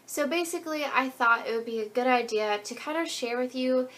So basically, I thought it would be a good idea to kind of share with you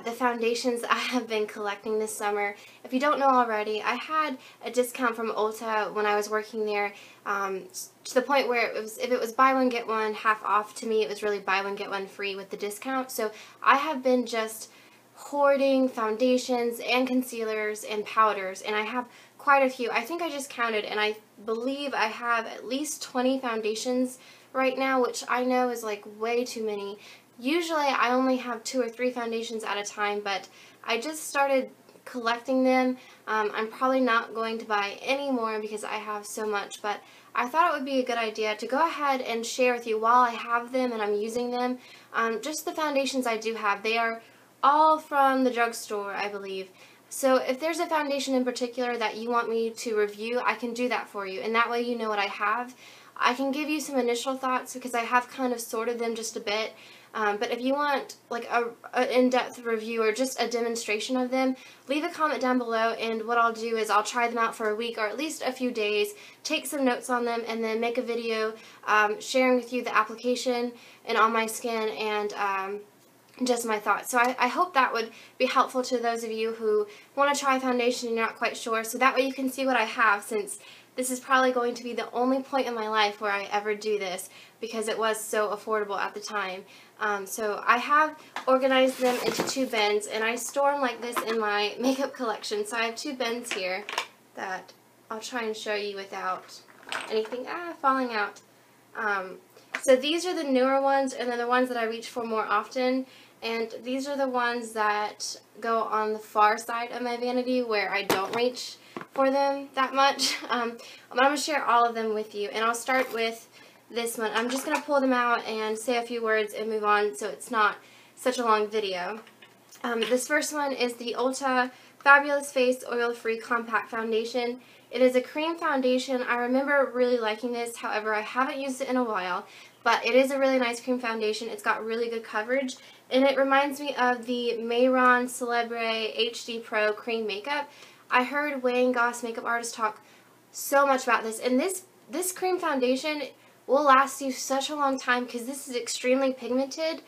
the foundations I have been collecting this summer. If you don't know already, I had a discount from Ulta when I was working there, to the point where if it was buy one get one half off, to me it was really buy one get one free with the discount. So I have been just hoarding foundations and concealers and powders, and I have quite a few. I think I just counted, and I believe I have at least 20 foundations right now, which I know is like way too many. Usually I only have 2 or 3 foundations at a time, but I just started collecting them. I'm probably not going to buy any more because I have so much, but I thought it would be a good idea to go ahead and share with you while I have them and I'm using them, just the foundations I do have. They are all from the drugstore, I believe. So if there's a foundation in particular that you want me to review, I can do that for you, and that way you know what I have. I can give you some initial thoughts because I have kind of sorted them just a bit. But if you want like a in-depth review or just a demonstration of them, leave a comment down below, and what I'll do is I'll try them out for a week or at least a few days, take some notes on them, and then make a video sharing with you the application and on my skin and just my thoughts. So I hope that would be helpful to those of you who want to try foundation and you're not quite sure, so that way you can see what I have, since this is probably going to be the only point in my life where I ever do this because it was so affordable at the time. So I have organized them into 2 bins, and I store them like this in my makeup collection. So I have 2 bins here that I'll try and show you without anything falling out. So these are the newer ones, and they're the ones that I reach for more often. And these are the ones that go on the far side of my vanity where I don't reach for them that much. But I'm going to share all of them with you, and I'll start with this one. I'm just going to pull them out and say a few words and move on so it's not such a long video. This first one is the Ulta Fabulous Face Oil-Free Compact Foundation. It is a cream foundation. I remember really liking this, however I haven't used it in a while, but it is a really nice cream foundation. It's got really good coverage, and it reminds me of the Mehron Celebre HD Pro Cream Makeup. I heard Wayne Goss, makeup artist, talk so much about this, and this cream foundation will last you such a long time because this is extremely pigmented.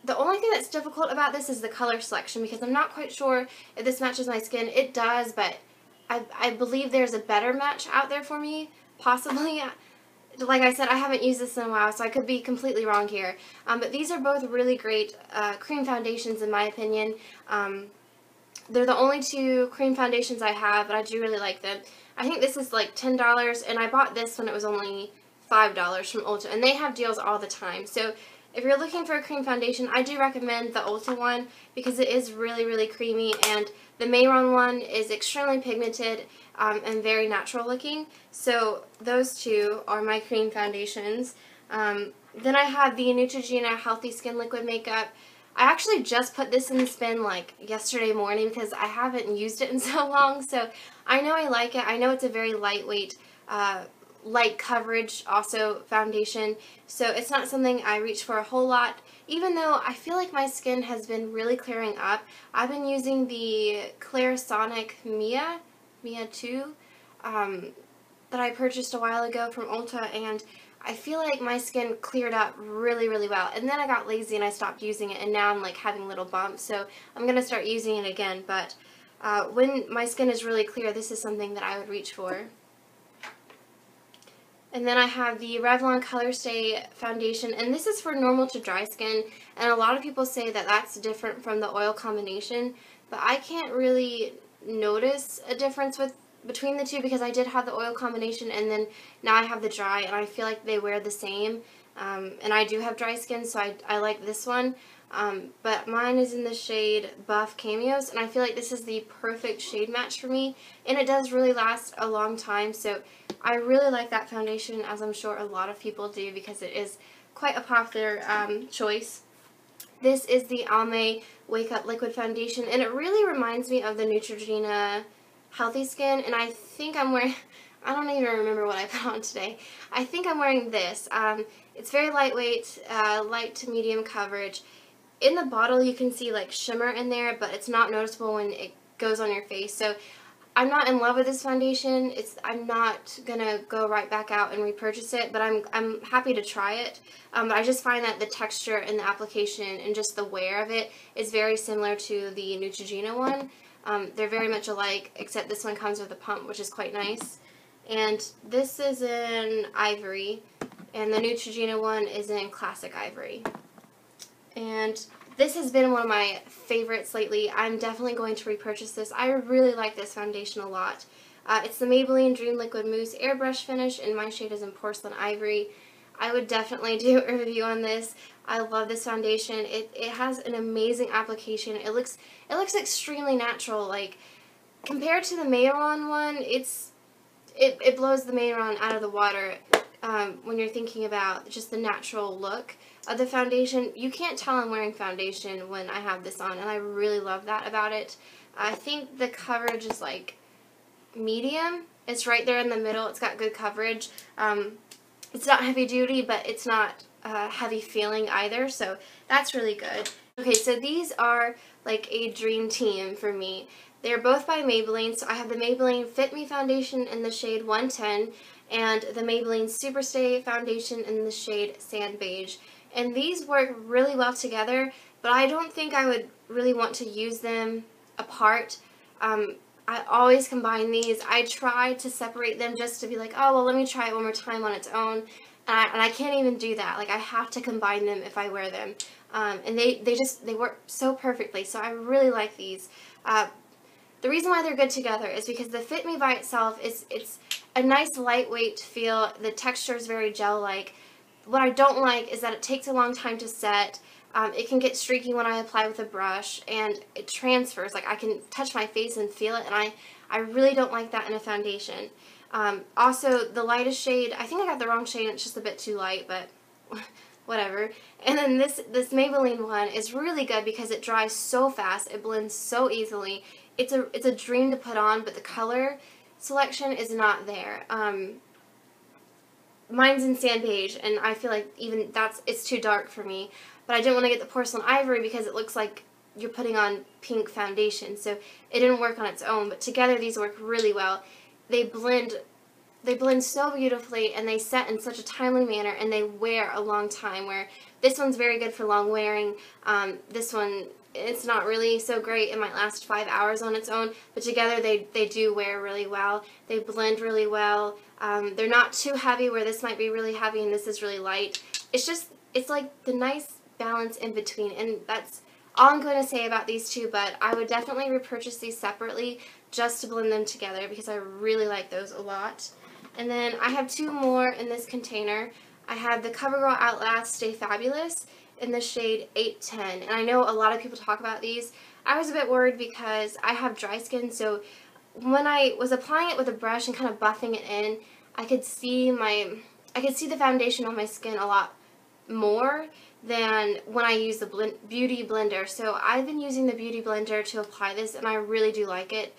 The only thing that's difficult about this is the color selection, because I'm not quite sure if this matches my skin. It does, but I believe there's a better match out there for me, possibly. Like I said, I haven't used this in a while, so I could be completely wrong here. But these are both really great cream foundations in my opinion. They're the only 2 cream foundations I have, but I do really like them. I think this is like $10, and I bought this when it was only $5 from Ulta, and they have deals all the time. So if you're looking for a cream foundation, I do recommend the Ulta one because it is really, really creamy, and the Mehron one is extremely pigmented and very natural looking. So those 2 are my cream foundations. Then I have the Neutrogena Healthy Skin Liquid Makeup. I actually just put this in the bin like yesterday morning because I haven't used it in so long, so I know I like it. I know it's a very lightweight, light coverage also foundation, so it's not something I reach for a whole lot, even though I feel like my skin has been really clearing up. I've been using the Clarisonic Mia 2 that I purchased a while ago from Ulta, and I feel like my skin cleared up really, really well. And then I got lazy and I stopped using it, and now I'm like having little bumps, so I'm going to start using it again. But when my skin is really clear, this is something that I would reach for. And then I have the Revlon Color Stay Foundation, and this is for normal to dry skin, and a lot of people say that that's different from the oil combination, but I can't really notice a difference between the 2 because I did have the oil combination, and then now I have the dry, and I feel like they wear the same, and I do have dry skin, so I like this one. But mine is in the shade Buff Cameos, and I feel like this is the perfect shade match for me, and it does really last a long time, so I really like that foundation, as I'm sure a lot of people do because it is quite a popular choice. This is the Almay Wake Up Liquid Foundation, and it really reminds me of the Neutrogena Healthy Skin, and I think I'm wearing, I don't even remember what I put on today. I think I'm wearing this. It's very lightweight, light to medium coverage. In the bottle you can see like shimmer in there, but it's not noticeable when it goes on your face. So I'm not in love with this foundation. I'm not gonna go right back out and repurchase it, but I'm happy to try it. But I just find that the texture and the application and just the wear of it is very similar to the Neutrogena one. They're very much alike, except this one comes with a pump, which is quite nice. And this is in Ivory, and the Neutrogena one is in Classic Ivory. And this has been one of my favorites lately. I'm definitely going to repurchase this. I really like this foundation a lot. It's the Maybelline Dream Liquid Mousse Airbrush Finish, and my shade is in Porcelain Ivory. I would definitely do a review on this. I love this foundation. It has an amazing application. It looks extremely natural. Like, compared to the Mehron one, it blows the Mehron out of the water when you're thinking about just the natural look of the foundation. You can't tell I'm wearing foundation when I have this on, and I really love that about it. I think the coverage is like medium. It's right there in the middle. It's got good coverage. It's not heavy duty, but it's not heavy feeling either, so that's really good. Okay, so these are like a dream team for me. They're both by Maybelline, so I have the Maybelline Fit Me Foundation in the shade 110 and the Maybelline Superstay Foundation in the shade Sand Beige. And these work really well together, but I don't think I would really want to use them apart. I always combine these. I try to separate them just to be like, oh, well, let me try it one more time on its own. And I can't even do that. Like, I have to combine them if I wear them. And they work so perfectly, so I really like these. The reason why they're good together is because the Fit Me by itself, it's a nice lightweight feel. The texture is very gel-like. What I don't like is that it takes a long time to set. It can get streaky when I apply with a brush, and it transfers. Like, I can touch my face and feel it, and I really don't like that in a foundation. Also, the lightest shade, I think I got the wrong shade, it's just a bit too light, but whatever. And then this Maybelline one is really good because it dries so fast, it blends so easily. It's a dream to put on, but the color selection is not there. Mine's in Sand Beige, and I feel like even it's too dark for me. But I didn't want to get the Porcelain Ivory because it looks like you're putting on pink foundation, so it didn't work on its own. But together these work really well. They blend so beautifully, and they set in such a timely manner, and they wear a long time, where this one's very good for long wearing. This one, it's not really so great. It might last 5 hours on its own, but together they do wear really well. They blend really well. They're not too heavy, where this might be really heavy and this is really light. It's like the nice balance in between, and that's all I'm going to say about these two, but I would definitely repurchase these separately just to blend them together because I really like those a lot. And then I have two more in this container. I have the CoverGirl Outlast Stay Fabulous in the shade 810, and I know a lot of people talk about these. I was a bit worried because I have dry skin, so when I was applying it with a brush and kind of buffing it in, I could see the foundation on my skin a lot more than when I use the Beauty Blender. So I've been using the Beauty Blender to apply this, and I really do like it.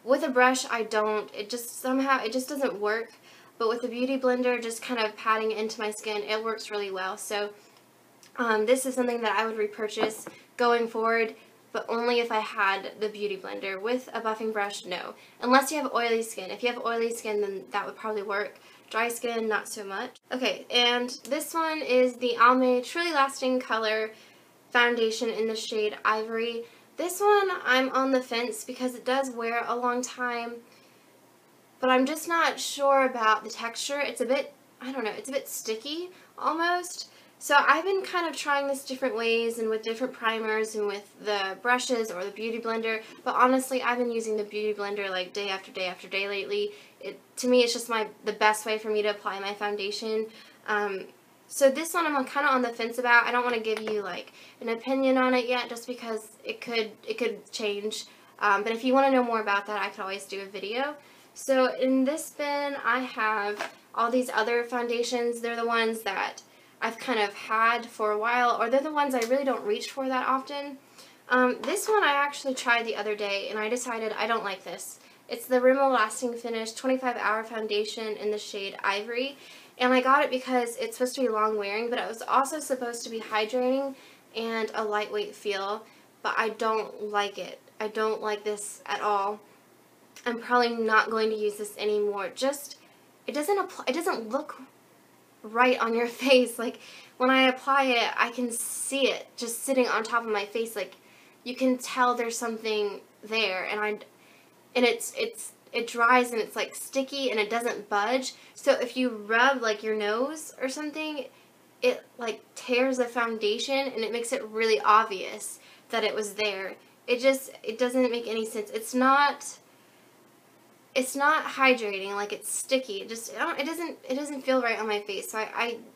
With a brush, I don't. It just doesn't work. But with the Beauty Blender, just kind of patting it into my skin, it works really well. So this is something that I would repurchase going forward, but only if I had the Beauty Blender. With a buffing brush, no. Unless you have oily skin. If you have oily skin, then that would probably work. Dry skin, not so much. Okay, and this one is the Almay Truly Lasting Color Foundation in the shade Ivory. This one, I'm on the fence because it does wear a long time, but I'm just not sure about the texture. It's a bit, I don't know, it's a bit sticky almost. So I've been kind of trying this different ways and with different primers and with the brushes or the Beauty Blender, but honestly I've been using the Beauty Blender like day after day after day lately. To me it's just the best way for me to apply my foundation. So this one I'm kind of on the fence about. I don't want to give you like an opinion on it yet just because it could change. But if you want to know more about that, I could always do a video. So in this bin I have all these other foundations. They're the ones that I've kind of had for a while, or they're the ones I really don't reach for that often. This one I actually tried the other day, and I decided I don't like this. It's the Rimmel Lasting Finish 25-Hour Foundation in the shade Ivory, and I got it because it's supposed to be long wearing, but it was also supposed to be hydrating and a lightweight feel, but I don't like it. I don't like this at all. I'm probably not going to use this anymore. Just, it doesn't look right on your face. Like, when I apply it, I can see it just sitting on top of my face. Like, you can tell there's something there, and it dries and it's like sticky and it doesn't budge. So if you rub like your nose or something, it like tears the foundation and it makes it really obvious that it was there. It doesn't make any sense. It's not hydrating, like it's sticky. It doesn't feel right on my face. So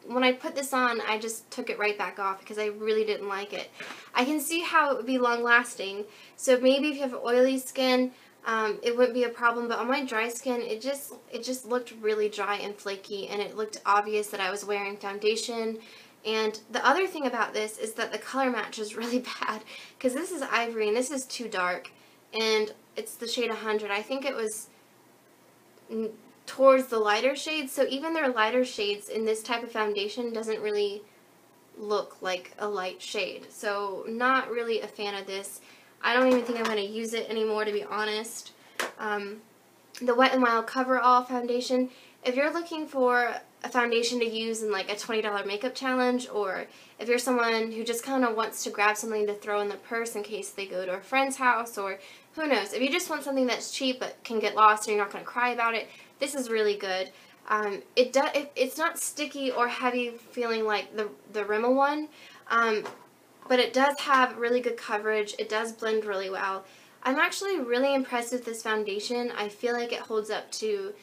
when I put this on, I just took it right back off because I really didn't like it. I can see how it would be long lasting. So maybe if you have oily skin, it wouldn't be a problem, but on my dry skin, it just looked really dry and flaky, and it looked obvious that I was wearing foundation. And the other thing about this is that the color match is really bad, because this is ivory and this is too dark, and it's the shade 100. I think it was towards the lighter shades, so even their lighter shades in this type of foundation doesn't really look like a light shade. So not really a fan of this. I don't even think I'm going to use it anymore, to be honest. The Wet n Wild Cover All foundation, if you're looking for a foundation to use in like a $20 makeup challenge, or if you're someone who just kind of wants to grab something to throw in the purse in case they go to a friend's house, or who knows, if you just want something that's cheap but can get lost and you're not going to cry about it, this is really good. It's not sticky or heavy feeling like the Rimmel one, but it does have really good coverage. It does blend really well. I'm actually really impressed with this foundation. I feel like it holds up to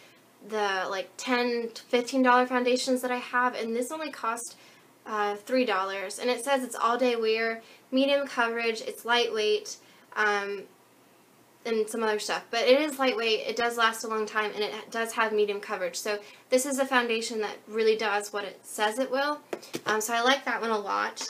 the like $10 to $15 foundations that I have, and this only cost $3. And it says it's all day wear, medium coverage, it's lightweight, and some other stuff. But it is lightweight, it does last a long time, and it does have medium coverage. So this is a foundation that really does what it says it will. So I like that one a lot.